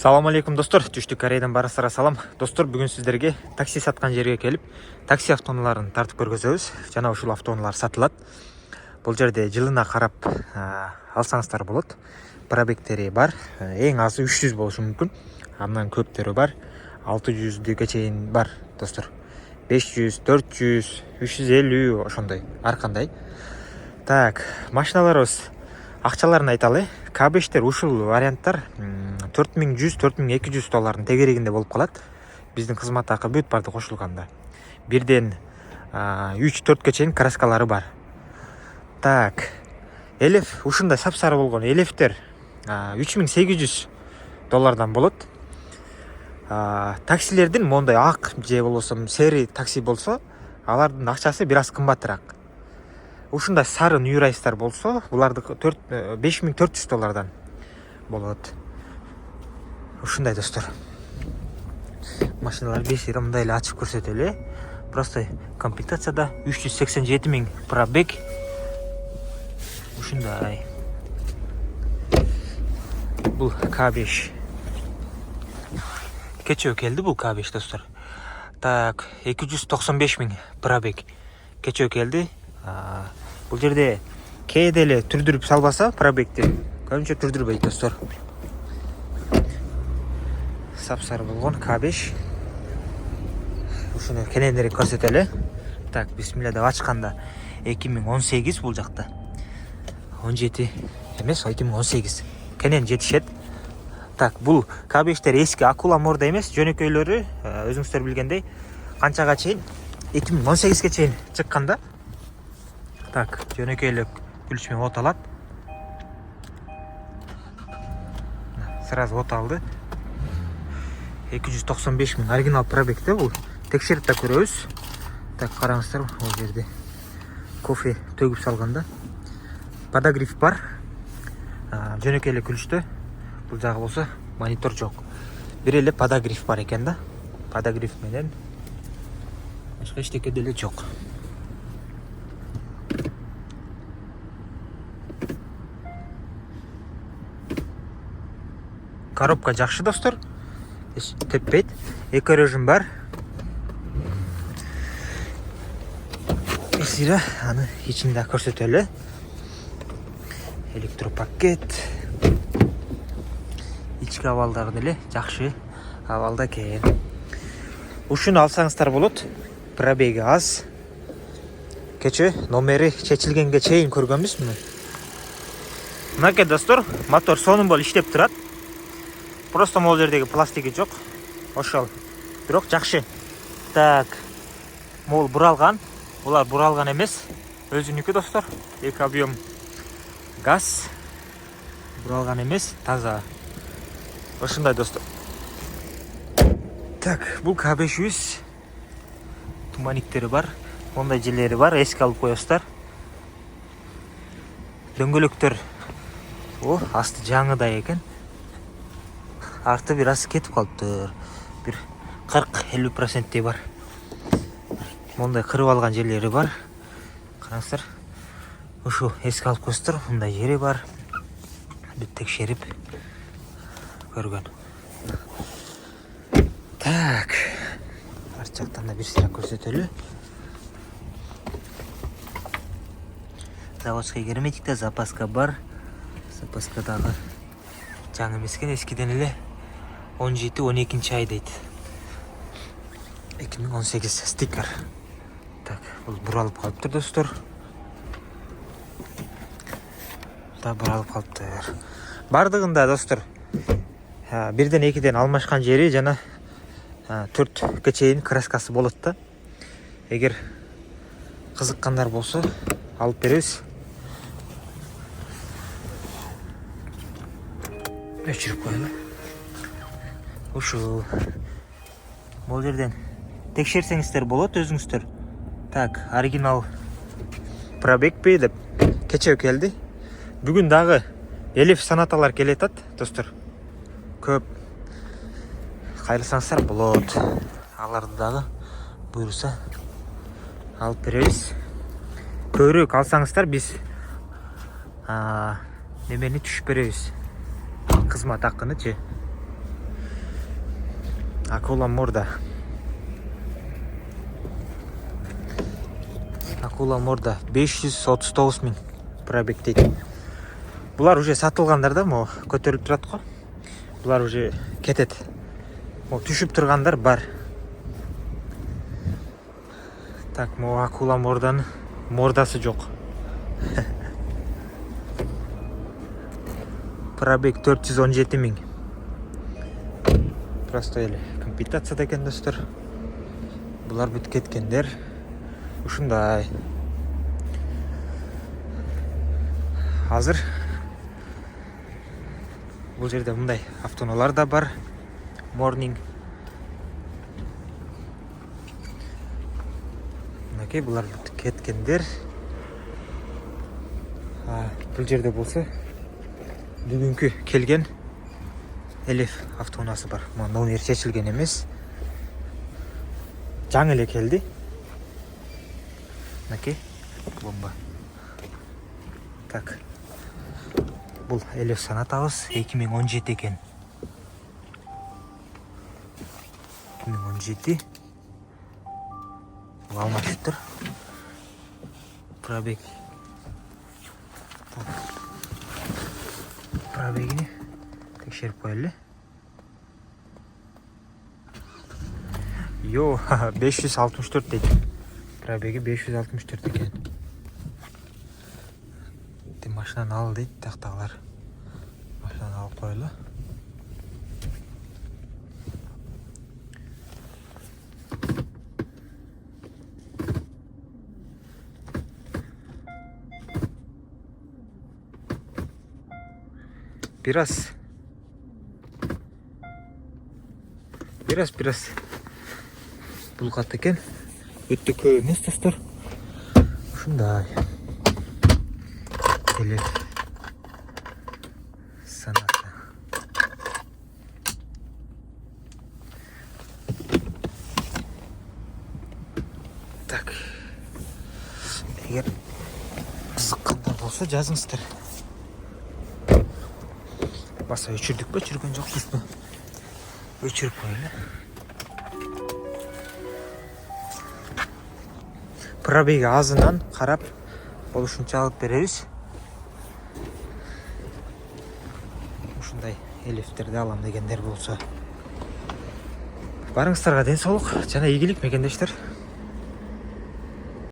Салам алейкум достор, Түштүк Кореядан барыңыздарга салам. Достор, бүгүн сиздерге такси саткан жерге келип, такси автоунааларын тартып көргөзөбүз. Жана ушул автоунаалар сатылат. Бул жерде жылына карап алсаңыздар болот. Пробегтери бар. Эң азы 300 болушу мүмкүн. Андан көптөрү бар. 600дөккө чейин бар, достор. 500, 400, 350 ошондой, ар кандай. Так, машиналарыбыз акчаларын айталы. К5тер ушул варианттар 4100-4200 доллардын тегерегинде болуп калат. Биздин кызмат акы бүт барды кошулганда. Бирден 3-4кө чейин краскалары бар. Так, элеф ушундай сапсары болгон элефтер 3800 доллардан болот. Таксилердин мондай ак же болбосо сери такси болсо, алардын акчасы бир аз кымбатыраак. Ушундай сары нью-райстар болсо, булардыкы 5400 доллардан болот. Ушундай достор. Машиналар бешери мындай эле ачып көрсөтөлү. Просто комплектацияда 387 000 пробег. Ушундай. Бул К5. Кечөө келди бул К5 достор. Так, 295 000 пробег. Кечөө келди. Бул жерде кээде эле түрдүрүп салбаса пробегти көбүнчө түрдүрбөйт достор. Сапсары болгон К5. Ушуну кененирээк көрсөтөлү. Так, бисмилля деп ачканда 2018 бул жакта. 17 эмес, 2018. Кенен жетишет. Так, бул К5тер эски Акула морда эмес, жөнөкөйлөрү өзүңүздөр билгендей канчага чейин 2018ге чейин чыкканда. Так, жөнөкөйлүк күлүч менен от алат. Сразу от алды. 295 000 оригинал пробегте бул. Текшерип да көрөбүз. Так, караңыздар, бул жерде кофе төгүп салганда. Подогрев бар. Жөнөкөйлүк күлүчтө. Бул жагы болсо монитор жок. Бир эле подогрев бар экен да. Подогрев менен башка эчтеке деле жок. Коробка жакшы достор. Теппейт. Эко режим бар. Эсира аны ичинде көрсөтөлү. Электропакет. Ички абалдары деле жакшы абалда экен. Ушуну алсаңыздар болот. Пробеги аз. Кече номери чечилгенге чейин көргөнбүз муну. Мынакей достор, мотор сонун болуп иштеп турат. Просто могул жердеги пластиги жок. Ошол. Бирок жакшы. Так. Могул буралган. Булар буралган эмес. Өзүнүкү достор. Эки объем газ. Буралган эмес, таза. Ошондой достор. Так, бул К500. Туманиктери бар. Мондай жерлери бар. Эске алып коесуздар. Дөңгөлөктөр. Асты жаңыдай экен. Арты бир аз кетип калыптыр. Бир 40-50% бар. Мондай кырып алган жерлери бар. Караңыздар. Ушу эске алып коесуздар. Мындай жери бар. Бүт текшерип көргөн. Так. Ар жактан да бир сыра көрсөтөлү. Заводской герметикте запаска бар. Запаскадагы жаңы эмескен, эскиден эле 17-12 ай дейт. 2018 стикер. Так, бул буралып калыптыр достор. Да буралып калыптыр. Бардыгында достор бирден экиден алмашкан жери жана 4кө чейин краскасы болот да. Эгер кызыккандар болсо алып беребиз. Өчүрүп коелу. Ушул. Бул жерден текшерсеңиздер болот өзүңүздөр. Так, оригинал пробегпи деп кечөө келди. Бүгүн дагы элеф санаталар келетат, достор. Көп кайрылсаңыздар болот. Аларды дагы буйруса алып беребиз. Көбүрөөк алсаңыздар биз немени түшүп беребиз. Кызмат акыны же. Акула морда. Акула морда 539 миң пробег дейді. Бұлар уже сатылғандар да, мо көтеріліп тұрады ғой. Бұлар уже кетеді. Мо түшіп тұрғандар бар. Так, мо акула морданың мордасы жоқ. Пробег 417 миң. Просто эле комплектацияда экен достор. Булар бүт кеткендер. Ушундай. Азыр бул жерде мындай автоунаалар да бар. Morning. Мынакей булар бүт кеткендер. Бул жерде болсо бүгүнкү келген Элиф автоунасы бар. Номер чечилген эмес. Жаңы эле келди. Мынакей бомба. Так. Бул Элиф санатабыз 2017 экен. 2017. Бул алмаштыр. Пробег. Так. Пробегini tekşerip koyalım. Yo 564 dedi. Pробеги 564 eкен. Машинаны ал дейді тақтағылар. Машинаны алып қойылы. Biraz bulgat eкен. Өтті көп емес достар. Ушундай. Элиф санаты. Так. Егер кызыккандар болсо жазыңыздар. Баса өчүрдүк бе, өчүргөн жокпуз бу? Өчүрүп коелу. Пробеги азынан карап болушунча алып беребиз. Ушундай элифтерди алам дегендер болсо. Барыңыздарга ден соолук жана ийгилик мекендештер.